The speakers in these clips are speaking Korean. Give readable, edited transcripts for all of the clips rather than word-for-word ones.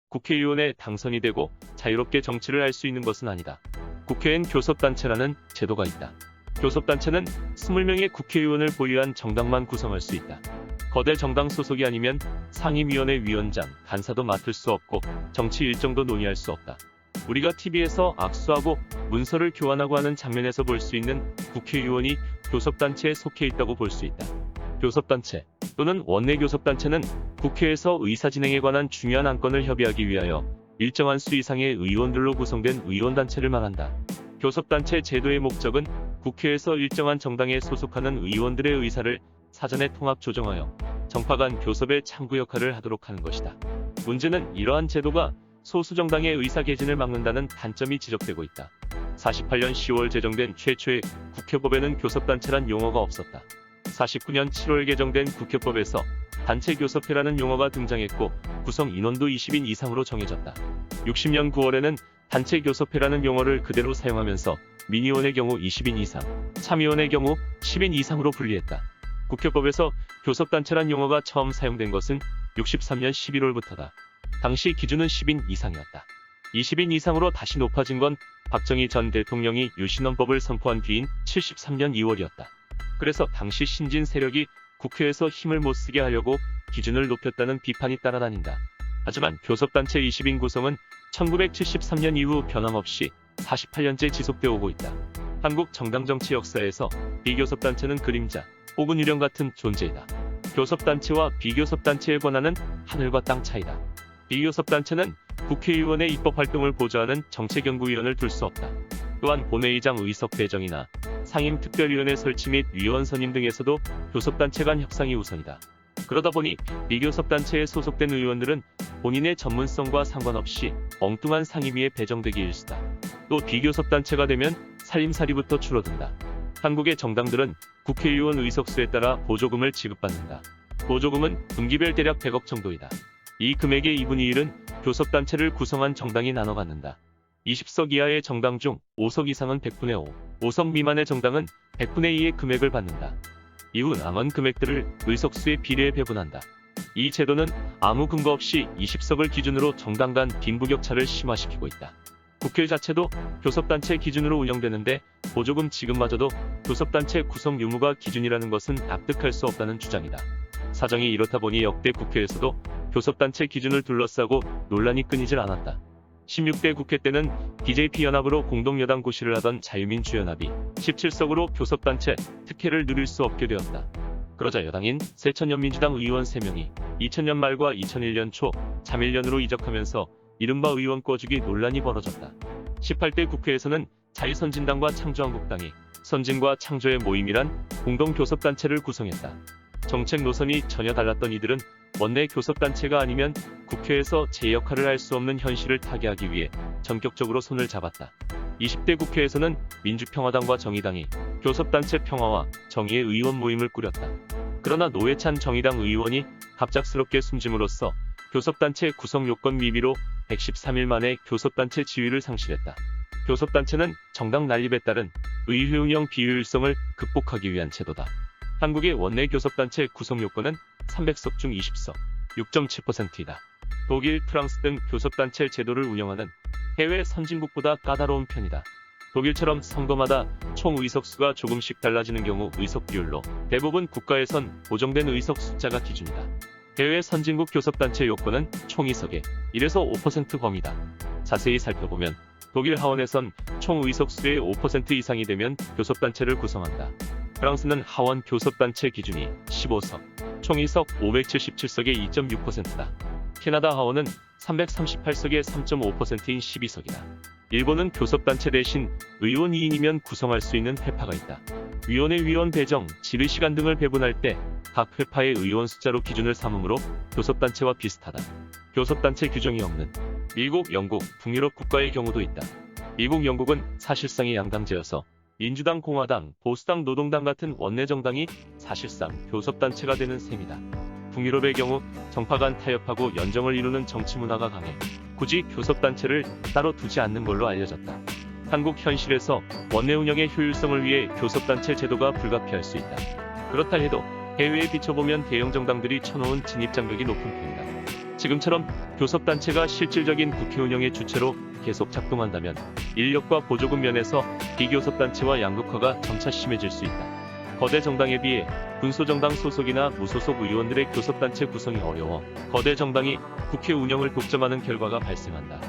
국회의원에 당선이 되고 자유롭게 정치를 할 수 있는 것은 아니다. 국회엔 교섭단체라는 제도가 있다. 교섭단체는 20명의 국회의원을 보유한 정당만 구성할 수 있다. 거대 정당 소속이 아니면 상임위원회 위원장, 간사도 맡을 수 없고 정치 일정도 논의할 수 없다. 우리가 TV에서 악수하고 문서를 교환하고 하는 장면에서 볼 수 있는 국회의원이 교섭단체에 속해 있다고 볼 수 있다. 교섭단체 또는 원내교섭단체는 국회에서 의사진행에 관한 중요한 안건을 협의하기 위하여 일정한 수 이상의 의원들로 구성된 의원단체를 말한다. 교섭단체 제도의 목적은 국회에서 일정한 정당에 소속하는 의원들의 의사를 사전에 통합 조정하여 정파 간 교섭의 창구 역할을 하도록 하는 것이다. 문제는 이러한 제도가 소수 정당의 의사 개진을 막는다는 단점이 지적되고 있다. 48년 10월 제정된 최초의 국회법에는 교섭단체란 용어가 없었다. 49년 7월 개정된 국회법에서 단체교섭회라는 용어가 등장했고 구성 인원도 20인 이상으로 정해졌다. 60년 9월에는 단체교섭회라는 용어를 그대로 사용하면서 민의원의 경우 20인 이상, 참의원의 경우 10인 이상으로 분리했다. 국회법에서 교섭단체란 용어가 처음 사용된 것은 63년 11월부터다. 당시 기준은 10인 이상이었다. 20인 이상으로 다시 높아진 건 박정희 전 대통령이 유신헌법을 선포한 뒤인 73년 2월이었다. 그래서 당시 신진 세력이 국회에서 힘을 못 쓰게 하려고 기준을 높였다는 비판이 따라다닌다. 하지만 교섭단체 20인 구성은 1973년 이후 변함없이 48년째 지속되어 오고 있다. 한국 정당 정치 역사에서 비교섭단체는 그림자 혹은 유령 같은 존재이다. 교섭단체와 비교섭단체의 권한은 하늘과 땅 차이다. 비교섭단체는 국회의원의 입법활동을 보좌하는 정책연구위원을 둘 수 없다. 또한 본회의장 의석 배정이나 상임특별위원회 설치 및 위원 선임 등에서도 교섭단체 간 협상이 우선이다. 그러다 보니 비교섭단체에 소속된 의원들은 본인의 전문성과 상관없이 엉뚱한 상임위에 배정되기 일쑤다. 또 비교섭단체가 되면 살림살이부터 줄어든다. 한국의 정당들은 국회의원 의석수에 따라 보조금을 지급받는다. 보조금은 분기별 대략 100억 정도이다. 이 금액의 2분의 1은 교섭단체를 구성한 정당이 나눠 갖는다. 20석 이하의 정당 중 5석 이상은 100분의 5, 5석 미만의 정당은 100분의 2의 금액을 받는다. 이후 남은 금액들을 의석수의 비례에 배분한다. 이 제도는 아무 근거 없이 20석을 기준으로 정당 간 빈부격차를 심화시키고 있다. 국회 자체도 교섭단체 기준으로 운영되는데 보조금 지급마저도 교섭단체 구성 유무가 기준이라는 것은 납득할 수 없다는 주장이다. 사정이 이렇다 보니 역대 국회에서도 교섭단체 기준을 둘러싸고 논란이 끊이질 않았다. 16대 국회 때는 DJP 연합으로 공동여당 고시를 하던 자유민주연합이 17석으로 교섭단체 특혜를 누릴 수 없게 되었다. 그러자 여당인 새천년민주당 의원 3명이 2000년 말과 2001년 초 자밀련으로 이적하면서 이른바 의원 꿔주기 논란이 벌어졌다. 18대 국회에서는 자유선진당과 창조한국당이 선진과 창조의 모임이란 공동교섭단체를 구성했다. 정책 노선이 전혀 달랐던 이들은 원내 교섭단체가 아니면 국회에서 제 역할을 할 수 없는 현실을 타개하기 위해 전격적으로 손을 잡았다. 20대 국회에서는 민주평화당과 정의당이 교섭단체 평화와 정의의 의원 모임을 꾸렸다. 그러나 노회찬 정의당 의원이 갑작스럽게 숨짐으로써 교섭단체 구성 요건 미비로 113일 만에 교섭단체 지위를 상실했다. 교섭단체는 정당 난립에 따른 의회 운영 비효율성을 극복하기 위한 제도다. 한국의 원내 교섭단체 구성 요건은 300석 중 20석, 6.7%이다. 독일, 프랑스 등 교섭단체 제도를 운영하는 해외 선진국보다 까다로운 편이다. 독일처럼 선거마다 총 의석수가 조금씩 달라지는 경우 의석 비율로 대부분 국가에선 고정된 의석 숫자가 기준이다. 해외 선진국 교섭단체 요건은 총 의석의 1에서 5% 범위다. 자세히 살펴보면 독일 하원에선 총 의석수의 5% 이상이 되면 교섭단체를 구성한다. 프랑스는 하원 교섭단체 기준이 15석, 총 의석 577석의 2.6%다. 캐나다 하원은 338석의 3.5%인 12석이다. 일본은 교섭단체 대신 의원 2인이면 구성할 수 있는 회파가 있다. 위원회 위원 배정, 질의시간 등을 배분할 때 각 회파의 의원 숫자로 기준을 삼으므로 교섭단체와 비슷하다. 교섭단체 규정이 없는 미국, 영국, 북유럽 국가의 경우도 있다. 미국, 영국은 사실상의 양당제여서 민주당, 공화당, 보수당, 노동당 같은 원내 정당이 사실상 교섭단체가 되는 셈이다. 북유럽의 경우 정파 간 타협하고 연정을 이루는 정치 문화가 강해 굳이 교섭단체를 따로 두지 않는 걸로 알려졌다. 한국 현실에서 원내 운영의 효율성을 위해 교섭단체 제도가 불가피할 수 있다. 그렇다 해도 해외에 비춰보면 대형 정당들이 쳐놓은 진입장벽이 높은 편이다. 지금처럼 교섭단체가 실질적인 국회 운영의 주체로 계속 작동한다면 인력과 보조금 면에서 비교섭단체와 양극화가 점차 심해질 수 있다. 거대 정당에 비해 군소정당 소속이나 무소속 의원들의 교섭단체 구성이 어려워 거대 정당이 국회 운영을 독점하는 결과가 발생한다.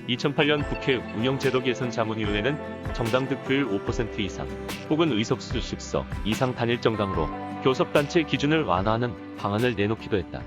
2008년 국회 운영제도 개선 자문위원회는 정당 득표율 5% 이상 혹은 의석수 10석 이상 단일 정당으로 교섭단체 기준을 완화하는 방안을 내놓기도 했다.